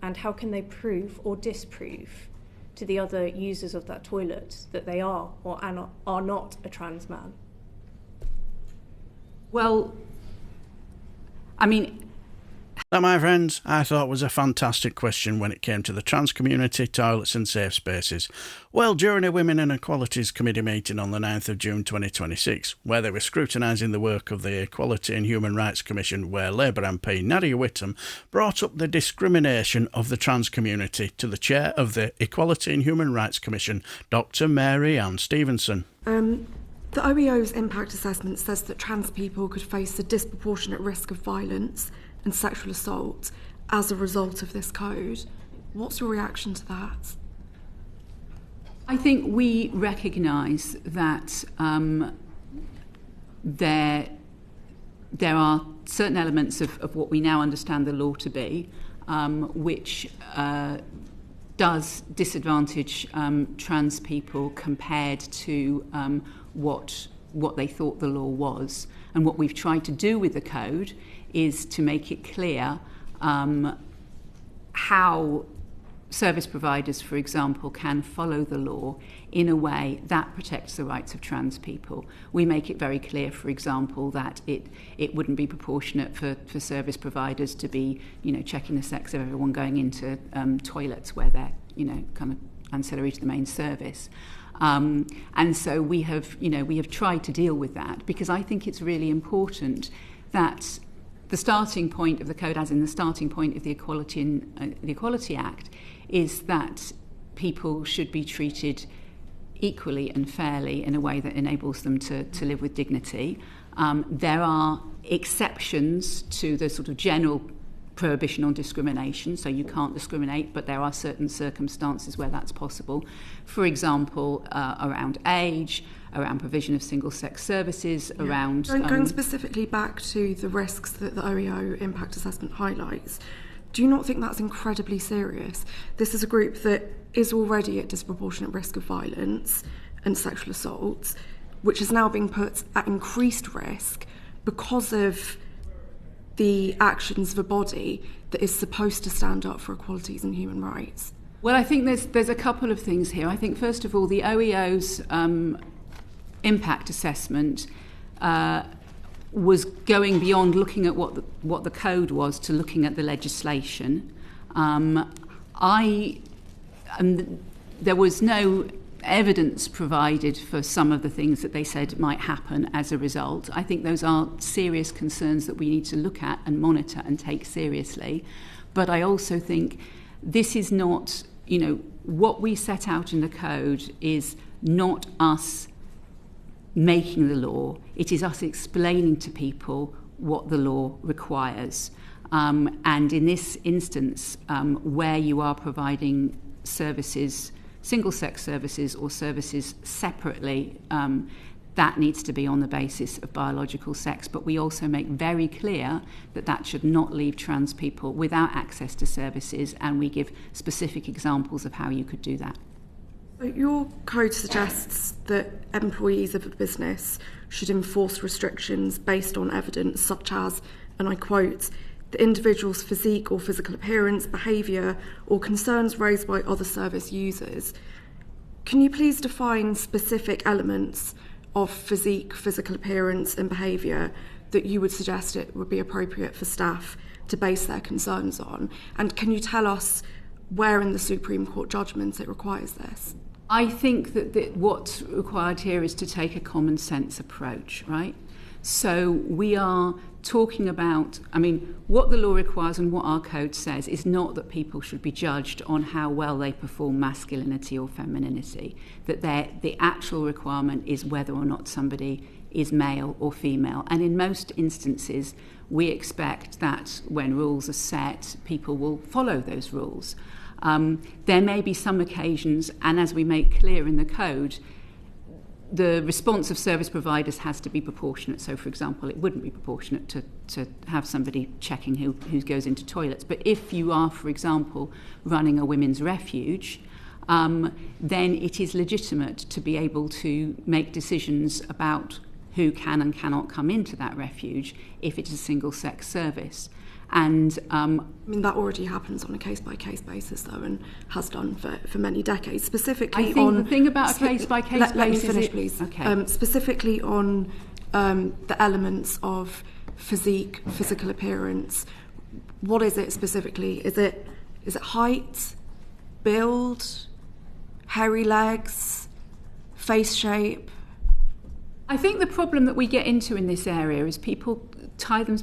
And how can they prove or disprove to the other users of that toilet that they are or are not a trans man? Well, I mean... That, my friends, I thought was a fantastic question when it came to the trans community, toilets and safe spaces. Well, during a Women and Equalities Committee meeting on the 9th of June 2026, where they were scrutinising the work of the Equality and Human Rights Commission, where Labour MP Nadia Whittome brought up the discrimination of the trans community to the chair of the Equality and Human Rights Commission, Dr. Mary-Ann Stephenson. The OEO's impact assessment says that trans people could face a disproportionate risk of violence and sexual assault as a result of this code. What's your reaction to that? I think we recognise that there are certain elements of what we now understand the law to be, which does disadvantage trans people compared to what they thought the law was. And what we've tried to do with the code is to make it clear how service providers, for example, can follow the law in a way that protects the rights of trans people. We make it very clear, for example, that it wouldn't be proportionate for service providers to be, checking the sex of everyone going into toilets where they're, kind of ancillary to the main service. And so we have tried to deal with that because I think it's really important that the starting point of the code, as in the starting point of the Equality Act, is that people should be treated equally and fairly in a way that enables them to live with dignity. There are exceptions to the sort of general prohibition on discrimination, so you can't discriminate, but there are certain circumstances where that's possible. For example, around age, around provision of single-sex services, around... Going specifically back to the risks that the OEO impact assessment highlights, do you not think that's incredibly serious? This is a group that is already at disproportionate risk of violence and sexual assault, which is now being put at increased risk because of the actions of a body that is supposed to stand up for equalities and human rights. Well, I think there's a couple of things here. I think, first of all, the OEO's impact assessment was going beyond looking at what the code was to looking at the legislation. There was no evidence provided for some of the things that they said might happen as a result. I think those are serious concerns that we need to look at and monitor and take seriously. But I also think this is not, what we set out in the code is not us making the law. It is us explaining to people what the law requires. And in this instance, where you are providing services, single-sex services or services separately, that needs to be on the basis of biological sex. But we also make very clear that that should not leave trans people without access to services, and we give specific examples of how you could do that. Your code suggests that employees of a business should enforce restrictions based on evidence such as, and I quote, the individual's physique or physical appearance, behaviour or concerns raised by other service users. Can you please define specific elements of physique, physical appearance and behaviour that you would suggest it would be appropriate for staff to base their concerns on? And can you tell us where in the Supreme Court judgment it requires this? I think that what's required here is to take a common sense approach, right? So we are talking about, what the law requires and what our code says is not that people should be judged on how well they perform masculinity or femininity, that the actual requirement is whether or not somebody is male or female. And in most instances, we expect that when rules are set, people will follow those rules. There may be some occasions, and as we make clear in the code, the response of service providers has to be proportionate. So, for example, it wouldn't be proportionate to have somebody checking who goes into toilets. But if you are, for example, running a women's refuge, then it is legitimate to be able to make decisions about who can and cannot come into that refuge if it is a single-sex service. And I mean, that already happens on a case-by-case basis, though, and has done for many decades. Specifically, I think the thing about a case-by-case basis... Let me finish, please. Okay. Specifically on the elements of physical appearance, what is it specifically? Is it height, build, hairy legs, face shape? I think the problem that we get into in this area is people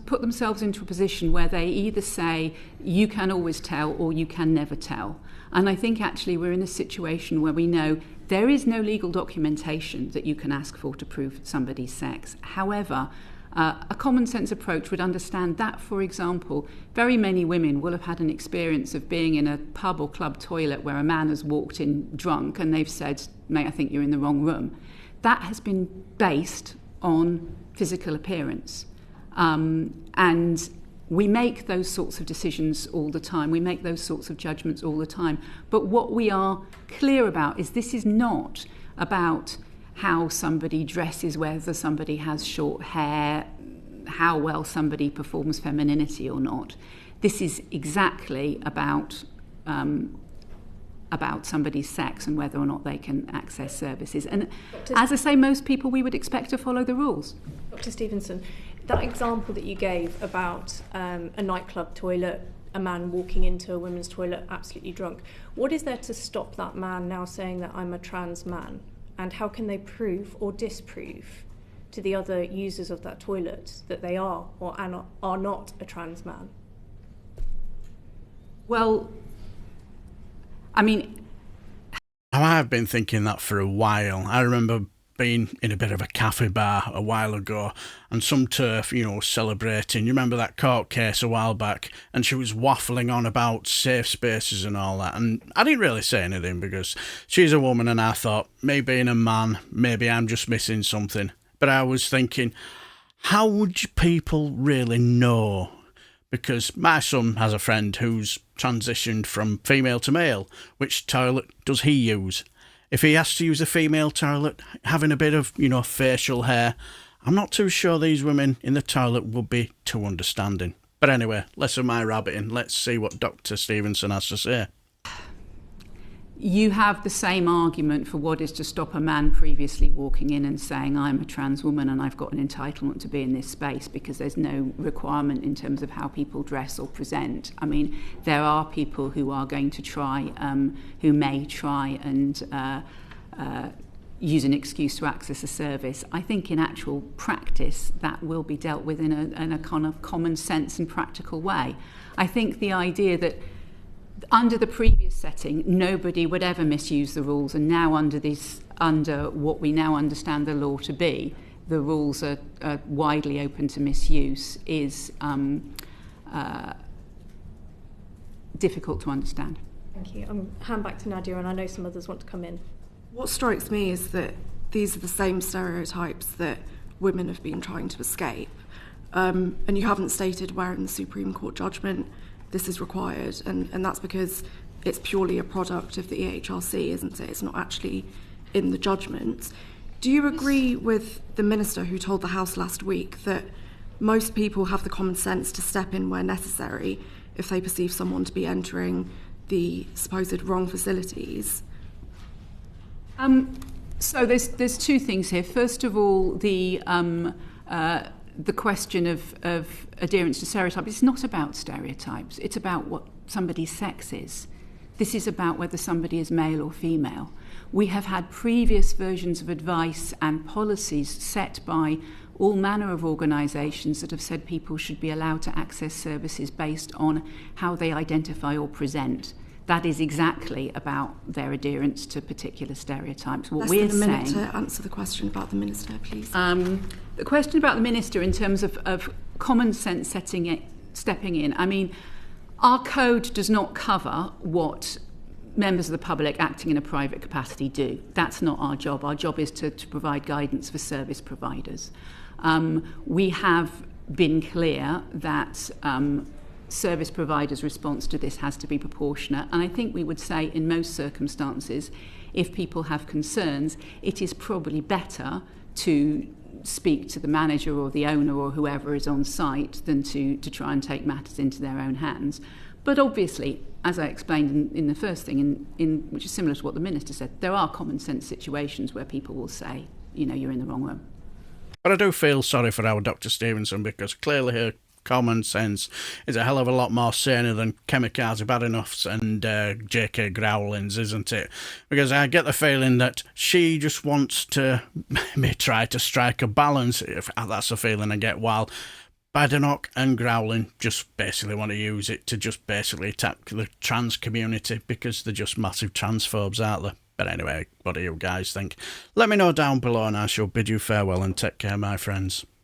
put themselves into a position where they either say you can always tell or you can never tell. And I think actually we're in a situation where we know there is no legal documentation that you can ask for to prove somebody's sex. However, a common sense approach would understand that, for example, very many women will have had an experience of being in a pub or club toilet where a man has walked in drunk and they've said, mate, I think you're in the wrong room. That has been based on physical appearance. And we make those sorts of decisions all the time. We make those sorts of judgments all the time. But what we are clear about is this is not about how somebody dresses, whether somebody has short hair, how well somebody performs femininity or not. This is exactly about somebody's sex and whether or not they can access services. And as I say, most people we would expect to follow the rules. Dr. Stephenson, that example that you gave about a nightclub toilet, a man walking into a women's toilet absolutely drunk, what is there to stop that man now saying that I'm a trans man? And how can they prove or disprove to the other users of that toilet that they are or are not a trans man? Well, I mean, I've been thinking that for a while. I remember being in a bit of a cafe bar a while ago and some TERF, celebrating. You remember that court case a while back, and she was waffling on about safe spaces and all that, and I didn't really say anything because she's a woman and I thought, me being a man, maybe I'm just missing something. But I was thinking, how would people really know? Because my son has a friend who's transitioned from female to male. Which toilet does he use? If he has to use a female toilet, having a bit of, facial hair, I'm not too sure these women in the toilet would be too understanding. But anyway, less of my rabbiting. Let's see what Dr. Stephenson has to say. You have the same argument for what is to stop a man previously walking in and saying, I'm a trans woman and I've got an entitlement to be in this space, because there's no requirement in terms of how people dress or present. I mean, there are people who are going to try, who may try and use an excuse to access a service. I think in actual practice that will be dealt with in a kind of common sense and practical way. I think the idea that under the previous setting, nobody would ever misuse the rules, and now under what we now understand the law to be, the rules are widely open to misuse, is difficult to understand. Thank you. I'm hand back to Nadia, and I know some others want to come in. What strikes me is that these are the same stereotypes that women have been trying to escape, and you haven't stated where in the Supreme Court judgment this is required, and that's because it's purely a product of the EHRC, isn't it? It's not actually in the judgment. Do you agree with the Minister who told the House last week that most people have the common sense to step in where necessary if they perceive someone to be entering the supposed wrong facilities? So there's two things here. First of all, the question of adherence to stereotypes. It's not about stereotypes. It's about what somebody's sex is. This is about whether somebody is male or female. We have had previous versions of advice and policies set by all manner of organisations that have said people should be allowed to access services based on how they identify or present. That is exactly about their adherence to particular stereotypes. What we're saying... Less than a minute to answer the question about the Minister, please. The question about the Minister in terms of common sense stepping in. I mean, our code does not cover what members of the public acting in a private capacity do. That's not our job. Our job is to provide guidance for service providers. We have been clear that service providers' response to this has to be proportionate, and I think we would say in most circumstances, if people have concerns, it is probably better to speak to the manager or the owner or whoever is on site than to try and take matters into their own hands. But obviously, as I explained in the first thing, which is similar to what the Minister said, there are common sense situations where people will say, you're in the wrong room. But I do feel sorry for our Dr. Stephenson, because clearly her common sense is a hell of a lot more saner than Kamikaze Badanovs and J.K. Growlings, isn't it? Because I get the feeling that she just wants to maybe try to strike a balance, if that's the feeling I get, while Badenoch and Growling just basically want to use it to just basically attack the trans community, because they're just massive transphobes, aren't they? But anyway, what do you guys think? Let me know down below, and I shall bid you farewell and take care, my friends.